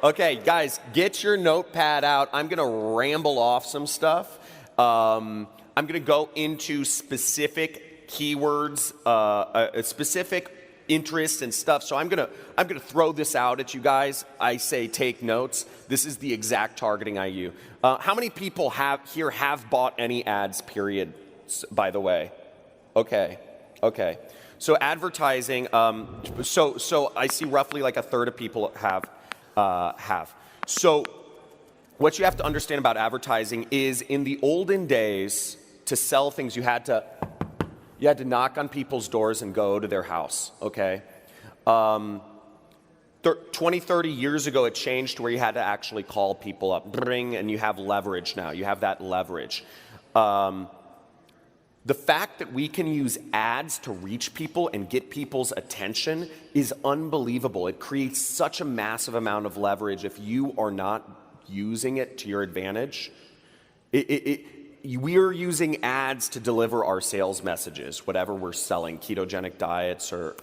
Okay, guys, get your notepad out. I'm going to ramble off some stuff. I'm going to go into specific keywords, specific interests and stuff. So I'm going to throw this out at you guys. I say take notes. This is the exact targeting I use. How many people have bought any ads, period, by the way? Okay. So advertising, so I see roughly like a third of people have. So what you have to understand about advertising is in the olden days, to sell things, you had to knock on people's doors and go to their house, okay? 20, 30 years ago, it changed to where you had to actually call people up, and you have leverage now. You have that leverage. The fact that we can use ads to reach people and get people's attention is unbelievable. It creates such a massive amount of leverage if you are not using it to your advantage. We're using ads to deliver our sales messages, whatever we're selling, ketogenic diets or,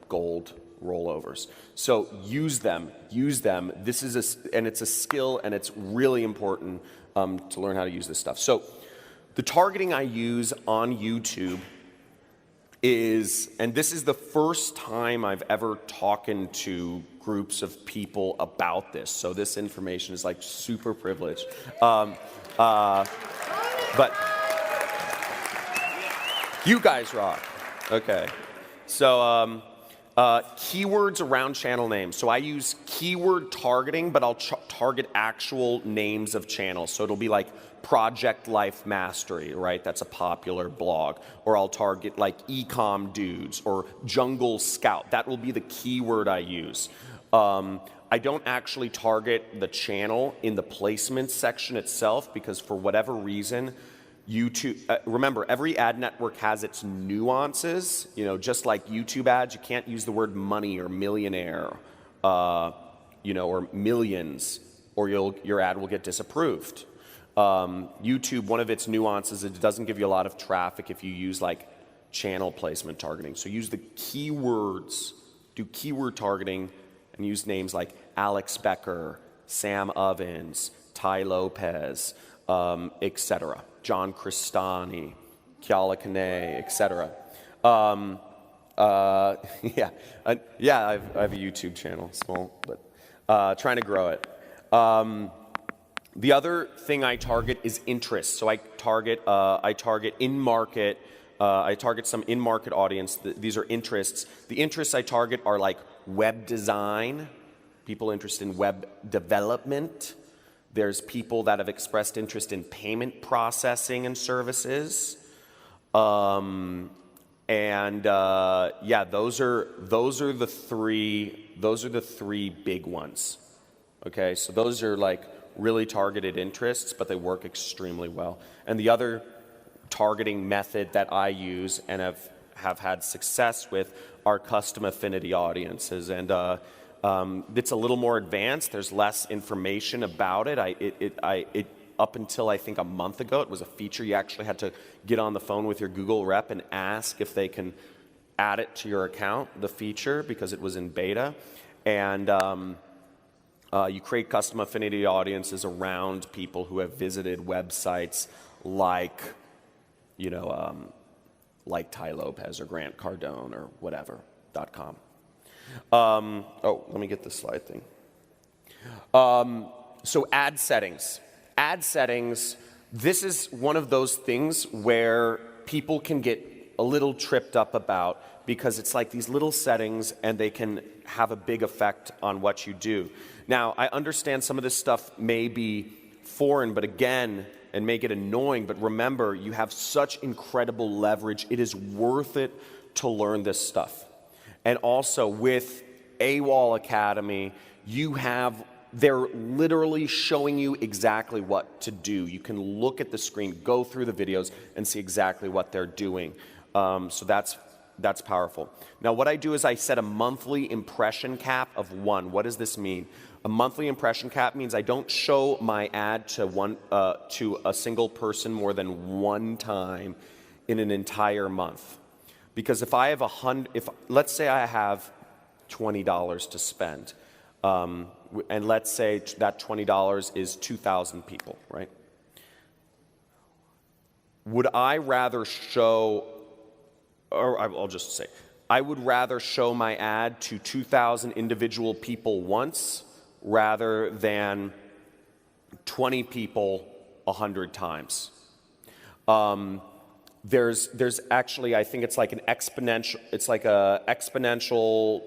gold rollovers. So use them. This is and it's a skill, and it's really important to learn how to use this stuff. So the targeting I use on YouTube is, and this is the first time I've ever talked to groups of people about this, so this information is like super privileged. But you guys rock. Okay. So keywords around channel names. So I use keyword targeting, but I'll target actual names of channels. So it'll be like Project Life Mastery, right? That's a popular blog. Or I'll target like eCom dudes or Jungle Scout. That will be the keyword I use. I don't actually target the channel in the placement section itself because for whatever reason, YouTube, remember, every ad network has its nuances. Just like YouTube ads, you can't use the word money or millionaire, or millions, or your ad will get disapproved. YouTube, one of its nuances, it doesn't give you a lot of traffic if you use like channel placement targeting. So use the keywords, do keyword targeting, and use names like Alex Becker, Sam Ovens, Ty Lopez, etc. John Crestani, Kiala Kane, etc. I have a YouTube channel, small, but trying to grow it. The other thing I target is interest. So I target in-market. I target some in-market audience. These are interests. The interests I target are like web design, people interested in web development. There's people that have expressed interest in payment processing and services. Those are the three big ones. Okay, so those are like really targeted interests, but they work extremely well. And the other targeting method that I use and have had success with are custom affinity audiences. And it's a little more advanced. There's less information about it. Up until I think a month ago, it was a feature you actually had to get on the phone with your Google rep and ask if they can add it to your account, the feature, because it was in beta. And you create custom affinity audiences around people who have visited websites like, like Ty Lopez or Grant Cardone or whatever.com. Let me get this slide thing. So ad settings. Ad settings, this is one of those things where people can get a little tripped up about because it's like these little settings and they can have a big effect on what you do. Now, I understand some of this stuff may be foreign, but again, and may get annoying, but remember, you have such incredible leverage. It is worth it to learn this stuff. And also with AWOL Academy, they're literally showing you exactly what to do. You can look at the screen, go through the videos, and see exactly what they're doing. So that's powerful. Now, what I do is I set a monthly impression cap of 1. What does this mean? A monthly impression cap means I don't show my ad to a single person more than one time in an entire month. Because if I have let's say I have $20 to spend, And let's say that $20 is 2,000 people, right? Would I rather show, or I'll just say, I would rather show my ad to 2,000 individual people once rather than 20 people 100 times. There's actually, I think it's like an exponential, it's like a exponential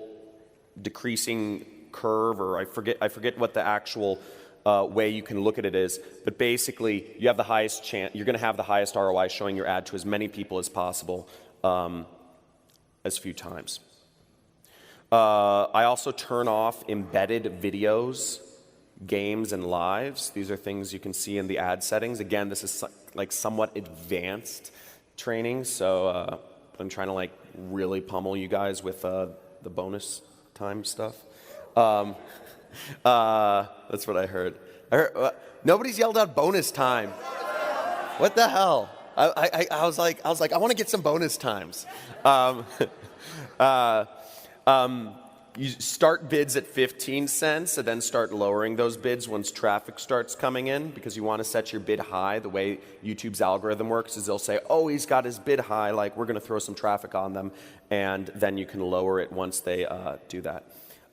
decreasing curve, or I forget what the actual way you can look at it is, but basically you have the highest chance, you're going to have the highest ROI showing your ad to as many people as possible, as few times. I also turn off embedded videos, games, and lives. These are things you can see in the ad settings. Again, this is like somewhat advanced training, so I'm trying to like really pummel you guys with the bonus time stuff. That's what I heard. Nobody's yelled out bonus time. What the hell? I was like, I want to get some bonus times. You start bids at 15 cents and then start lowering those bids once traffic starts coming in, because you want to set your bid high. The way YouTube's algorithm works is they'll say, oh, he's got his bid high, like we're going to throw some traffic on them, and then you can lower it once they do that.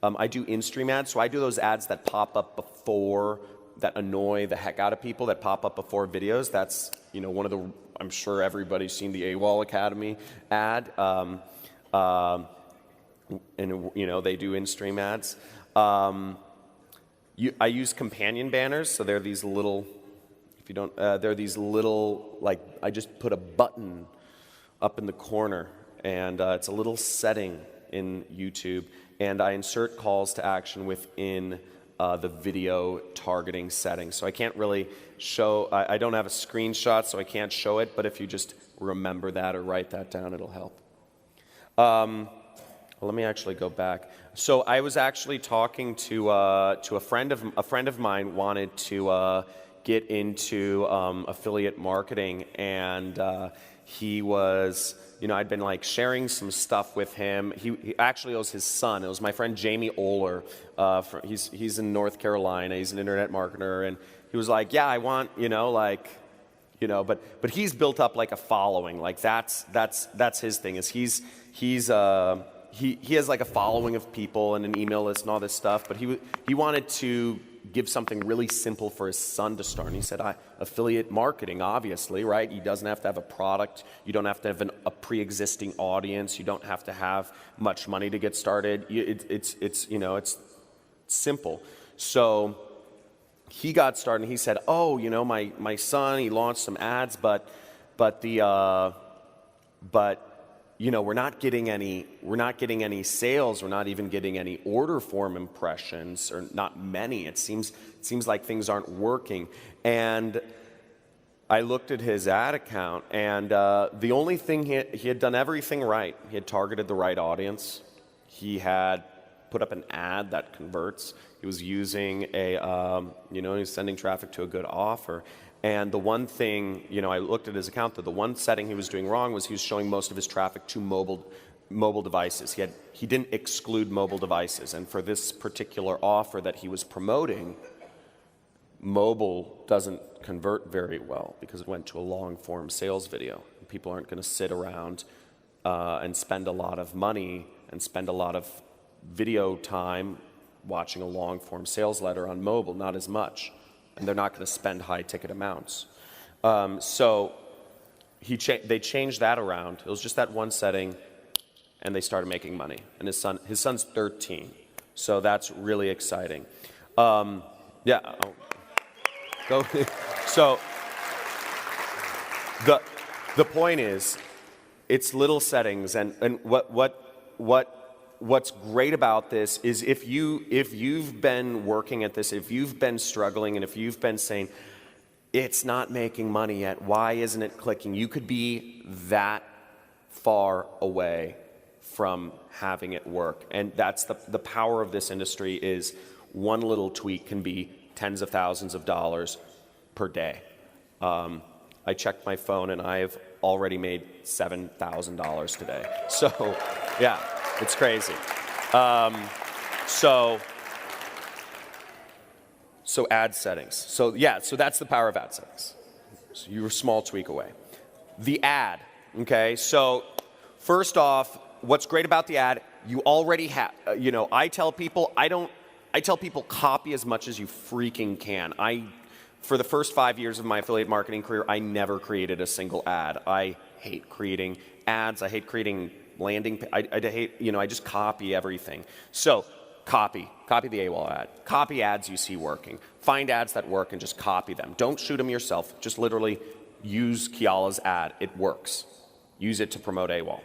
I do in-stream ads, so I do those ads that pop up before, that annoy the heck out of people, that pop up before videos. That's, you know, one of the, I'm sure everybody's seen the AWOL Academy ad. And you know, they do in-stream ads. I use companion banners, so they're these little, if you don't, they're these little, like, I just put a button up in the corner, and it's a little setting in YouTube, and I insert calls to action within the video targeting settings. So I can't really show, I don't have a screenshot, so I can't show it, but if you just remember that or write that down, it'll help. Let me actually go back. So I was actually talking to a friend of mine wanted to get into affiliate marketing, and he was, you know, I'd been like sharing some stuff with him. He actually, it was his son. It was my friend Jamie Oler. He's in North Carolina. He's an internet marketer, and he was like, yeah, I want, you know, like, you know, but he's built up like a following. Like that's his thing. Is he has like a following of people and an email list and all this stuff, but he wanted to give something really simple for his son to start. And he said, affiliate marketing, obviously, right? He doesn't have to have a product. You don't have to have a pre-existing audience. You don't have to have much money to get started. It's you know, it's simple. So he got started, and he said, oh, you know, my son, he launched some ads, but you know, we're not getting any sales. We're not even getting any order form impressions, or not many. It seems like things aren't working. And I looked at his ad account, and the only thing he had done everything right. He had targeted the right audience. He had put up an ad that converts. He was using he was sending traffic to a good offer. And the one thing, you know, I looked at his account, that the one setting he was doing wrong was he was showing most of his traffic to mobile devices. He didn't exclude mobile devices. And for this particular offer that he was promoting, mobile doesn't convert very well because it went to a long-form sales video. People aren't going to sit around and spend a lot of money and spend a lot of video time watching a long-form sales letter on mobile, not as much. And they're not going to spend high-ticket amounts. So they changed that around. It was just that one setting, and they started making money. And his son's 13, so that's really exciting. Yeah. Go. So the point is, it's little settings, and what's great about this is if you've been working at this, if you've been struggling, and if you've been saying, it's not making money yet, why isn't it clicking? You could be that far away from having it work. And that's the power of this industry, is one little tweak can be tens of thousands of dollars per day. I checked my phone, and I have already made $7,000 today. So, yeah. It's crazy. So So ad settings. So yeah, so that's the power of ad settings. So you're a small tweak away. The ad, okay? So first off, what's great about the ad, you already have, I tell people copy as much as you freaking can. For the first 5 years of my affiliate marketing career, I never created a single ad. I hate creating ads. I hate creating landing. I hate, I just copy everything. So copy the AWOL ad. Copy ads you see working. Find ads that work and just copy them. Don't shoot them yourself. Just literally use Kiala's ad. It works. Use it to promote AWOL.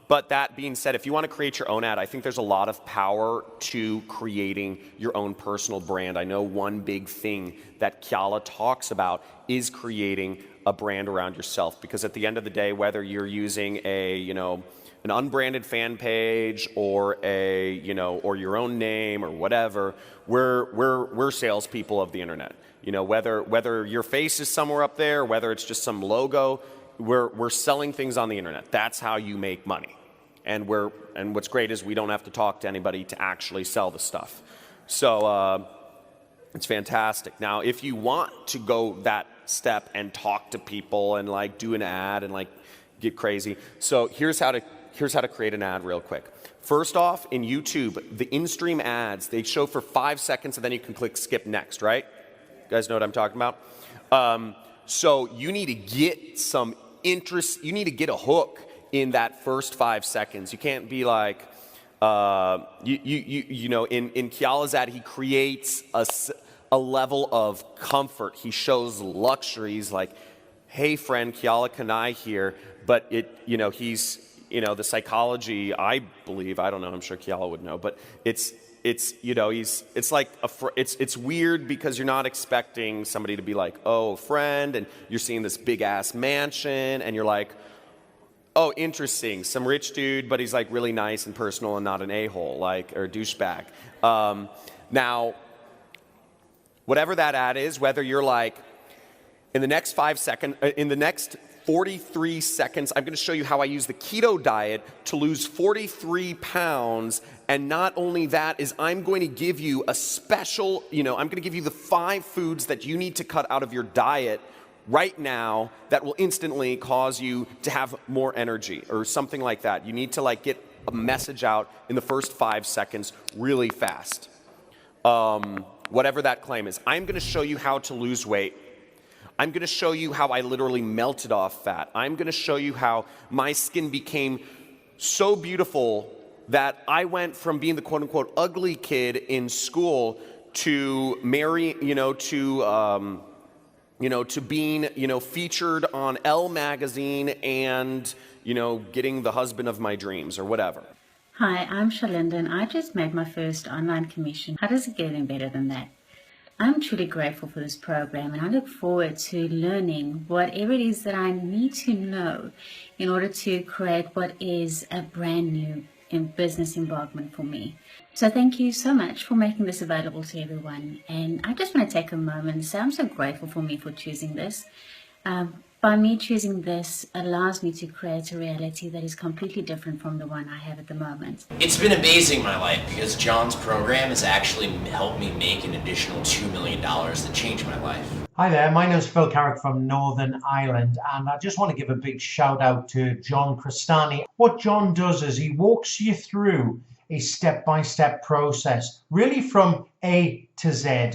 But that being said, if you want to create your own ad, I think there's a lot of power to creating your own personal brand. I know one big thing that Kiala talks about is creating a brand around yourself, because at the end of the day, whether you're using an unbranded fan page or or your own name or whatever, we're salespeople of the internet. Whether your face is somewhere up there, whether it's just some logo, we're selling things on the internet. That's how you make money. And what's great is we don't have to talk to anybody to actually sell the stuff. So it's fantastic. Now, if you want to go that step and talk to people and do an ad and get crazy, so here's how to create an ad real quick. First off, in YouTube, the in-stream ads, they show for 5 seconds and then you can click skip next, right? You guys know what I'm talking about? So you need to get some interest, you need to get a hook in that first 5 seconds. You can't be in Kiala's ad, he creates a level of comfort. He shows luxuries like, hey friend, Kiala Kanai here, but he's, the psychology, I believe, I don't know, I'm sure Kiala would know, but it's weird because you're not expecting somebody to be like, oh, friend, and you're seeing this big ass mansion and you're like, oh, interesting, some rich dude, but he's really nice and personal and not an a-hole, or a douchebag. Now, whatever that ad is, whether you're in the next 43 seconds, I'm going to show you how I use the keto diet to lose 43 pounds. And not only that is I'm going to give you a special, I'm going to give you the 5 foods that you need to cut out of your diet right now that will instantly cause you to have more energy or something like that. You need to get a message out in the first 5 seconds really fast. Whatever that claim is. I'm going to show you how to lose weight. I'm going to show you how I literally melted off fat. I'm going to show you how my skin became so beautiful that I went from being the quote-unquote ugly kid in school to to being, featured on Elle magazine and, getting the husband of my dreams or whatever. Hi, I'm Shalinda and I just made my first online commission. How does it get any better than that? I'm truly grateful for this program and I look forward to learning whatever it is that I need to know in order to create what is a brand new business embarkment for me. So thank you so much for making this available to everyone. And I just want to take a moment and say I'm so grateful for me for choosing this. By me choosing this allows me to create a reality that is completely different from the one I have at the moment. It's been amazing in my life because John's program has actually helped me make an additional $2 million that changed my life. Hi there, my name is Phil Carrick from Northern Ireland and I just want to give a big shout out to John Crestani. What John does is he walks you through a step-by-step process, really from A to Z.